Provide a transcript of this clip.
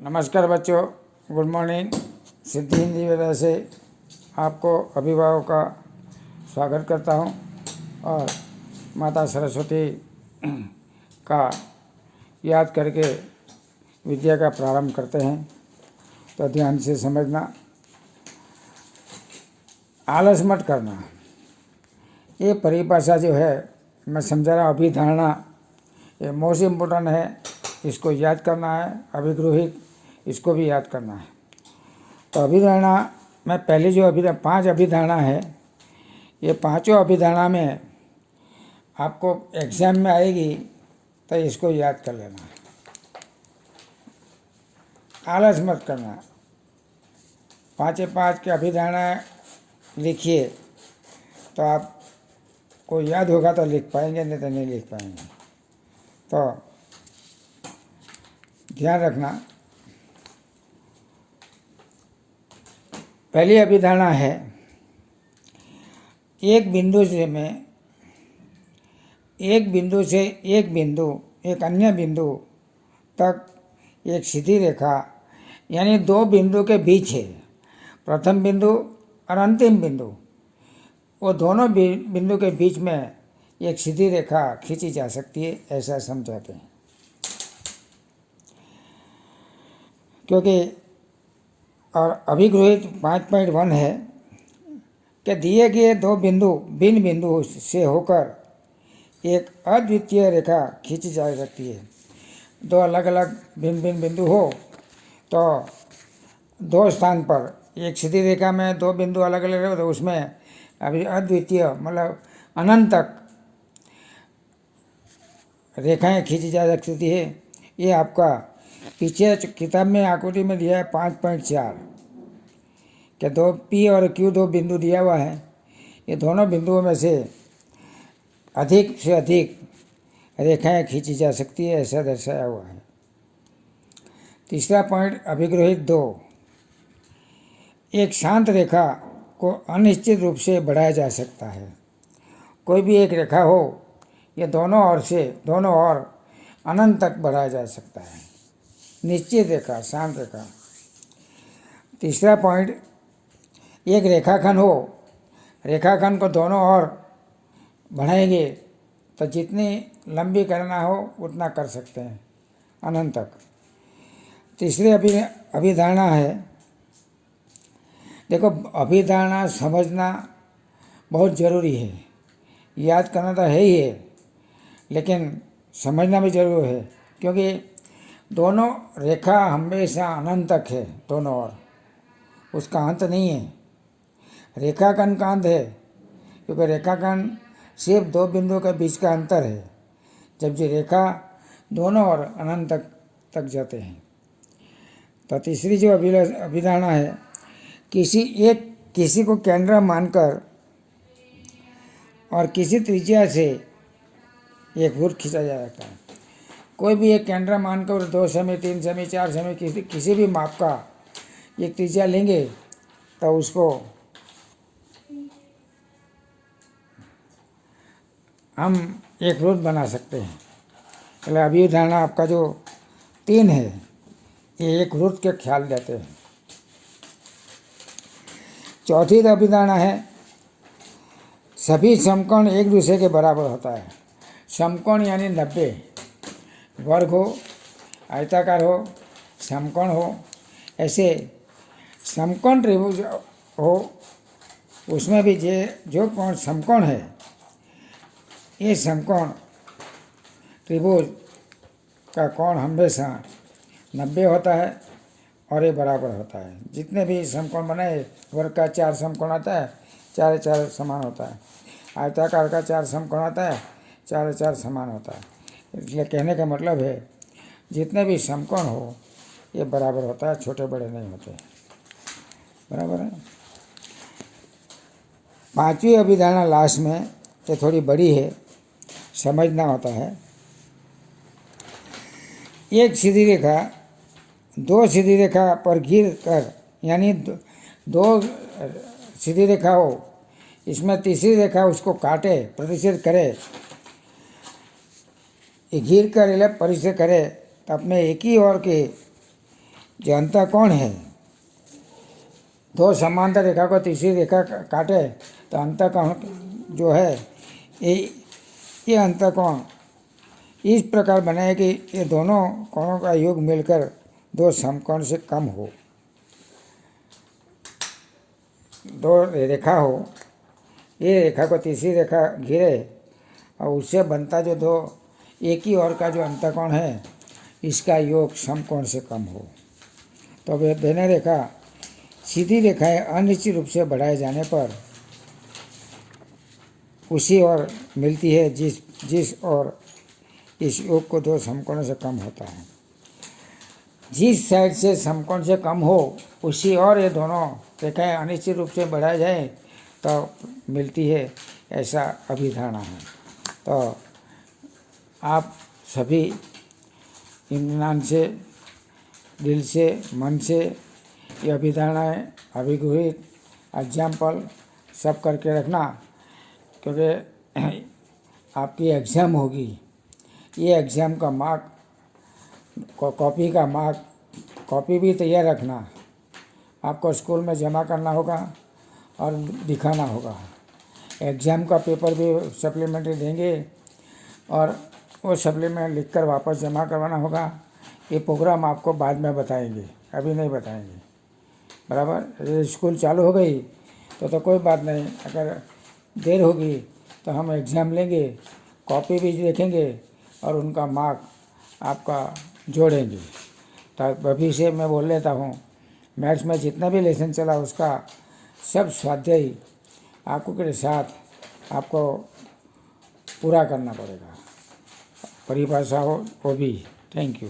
नमस्कार बच्चों, good morning. सिद्धि हिंदी विद्यालय से आपको अभिभावक का स्वागत करता हूं और माता सरस्वती का याद करके विद्या का प्रारंभ करते हैं। तो ध्यान से समझना, आलस मत करना। ये परिभाषा जो है मैं समझा रहा हूँ, अभिधारणा ये मोस्ट इम्पोर्टेंट है, इसको याद करना है। अभिगृहित इसको भी याद करना है। तो अभिधारणा में पहली जो 5 अभिधारणा है, ये पांचों अभिधारणा में आपको एग्जाम में आएगी, तो इसको याद कर लेना। आलस मत करना। 5 की अभिधारणा लिखिए, तो आपको याद होगा तो लिख पाएंगे, नहीं तो नहीं लिख पाएंगे। तो ध्यान रखना। पहली अभिधारणा है, एक बिंदु से एक अन्य बिंदु तक एक सीधी रेखा, यानी 2 बिंदु के बीच है, प्रथम बिंदु और अंतिम बिंदु, वो दोनों बिंदु के बीच में एक सीधी रेखा खींची जा सकती है, ऐसा समझाते हैं। क्योंकि और अभिगृहित 5.1 है कि दिए गए 2 भिन्न बिंदु से होकर एक अद्वितीय रेखा खींची जा सकती है। 2 अलग अलग भिन्न बिंदु हो तो 2 स्थान पर एक सीधी रेखा में 2 बिंदु अलग अलग हो, तो उसमें अभी अद्वितीय मतलब अनंत तक रेखाएं खींची जा सकती है। ये आपका पीछे किताब में आकृति में दिया है 5.4 कि 2 P और Q 2 बिंदु दिया हुआ है। ये दोनों बिंदुओं में से अधिक रेखाएं खींची जा सकती है, ऐसा दर्शाया हुआ है। तीसरा पॉइंट, अभिगृहित 2, एक शांत रेखा को अनिश्चित रूप से बढ़ाया जा सकता है। कोई भी एक रेखा हो, ये दोनों ओर अनंत तक बढ़ाया जा सकता है। निश्चित रेखा, शांत रेखा। तीसरा पॉइंट, एक रेखाखंड हो, रेखाखंड को दोनों ओर बढ़ाएंगे तो जितनी लंबी करना हो उतना कर सकते हैं, अनंत तक। तीसरी अभिधारणा है, देखो अभिधारणा समझना बहुत ज़रूरी है, याद करना तो है ही है, लेकिन समझना भी जरूर है। क्योंकि दोनों रेखा हमेशा अनंत तक है, दोनों ओर, उसका अंत नहीं है। रेखाखंड का अंत है, क्योंकि रेखाखंड सिर्फ 2 बिंदुओं के बीच का अंतर है, जबकि रेखा दोनों ओर अनंत तक जाते हैं। तो तीसरी जो अभिधारणा है, किसी को केंद्र मानकर और किसी त्रिज्या से एक वृत्त खींचा जा सकता है। कोई भी एक केंद्र मानकर 2 सेमी, 3 सेमी, 4 सेमी किसी भी माप का एक त्रिज्या लेंगे, तो उसको हम एक वृत्त बना सकते हैं। मतलब अभिधारणा आपका जो 3 है, ये एक वृत्त के ख्याल देते हैं। चौथी अभिधारणा है, सभी समकोण एक दूसरे के बराबर होता है। समकोण यानी 90, वर्ग हो, आयताकार हो, समकोण हो, ऐसे समकोण त्रिभुज हो, उसमें भी जो कोण समकोण है, ये समकोण त्रिभुज का कोण हमेशा 90 होता है और ये बराबर होता है। जितने भी समकोण बनाए, वर्ग का 4 समकोण आता है, 4 समान होता है। आयताकार का 4 समकोण आता है, 4 समान होता है। इसलिए कहने का मतलब है, जितने भी समकोण हो ये बराबर होता है, छोटे बड़े नहीं होते। बराबर है। 5वीं अभिधारणा लास्ट में, ये थोड़ी बड़ी है, समझना होता है। एक सीधी रेखा 2 सीधी रेखा पर गिर कर, यानी 2 सीधी रेखा हो, इसमें तीसरी रेखा उसको काटे, प्रतिच्छेद करे, घिर कर परिचय करे, तो अपने एक ही ओर के कि अंतःकोण है, दो समांतर रेखा को तीसरी रेखा काटे तो अंतःकोण जो है ये अंतःकोण इस प्रकार बनाए कि ये दोनों कोणों का योग मिलकर दो समकोण से कम हो। दो रेखा हो, ये रेखा को तीसरी रेखा घिरे और उससे बनता जो दो एक ही ओर का जो अंतःकोण है इसका योग समकोण से कम हो। तो वे दोनों रेखा सीधी रेखाएं अनिश्चित रूप से बढ़ाए जाने पर उसी ओर मिलती है जिस ओर इस योग को दो समकोणों से कम होता है। जिस साइड से समकोण से कम हो उसी और ये दोनों रेखाएं अनिश्चित रूप से बढ़ाए जाए तो मिलती है, ऐसा अभिधारणा है। तो आप सभी इत्मीनान से, दिल से, मन से ये अभिधारणाएँ, अभिगुहित, एग्जाम्पल सब करके रखना, क्योंकि आपकी एग्ज़ाम होगी। ये एग्ज़ाम का मार्क, कॉपी का मार्क, कॉपी भी तैयार रखना, आपको स्कूल में जमा करना होगा और दिखाना होगा। एग्ज़ाम का पेपर भी सप्लीमेंट्री देंगे और वो सप्लीमेंट लिखकर वापस जमा करवाना होगा। ये प्रोग्राम आपको बाद में बताएंगे, अभी नहीं बताएंगे, बराबर। स्कूल चालू हो गई तो कोई बात नहीं, अगर देर होगी तो हम एग्ज़ाम लेंगे, कॉपी भी देखेंगे और उनका मार्क आपका जोड़ेंगे। तो अभी से मैं बोल लेता हूँ, मैथ्स में जितना भी लेसन चला उसका सब स्वाध्याय आपको के साथ आपको पूरा करना पड़ेगा, परिभाषा हो वो भी। Thank you.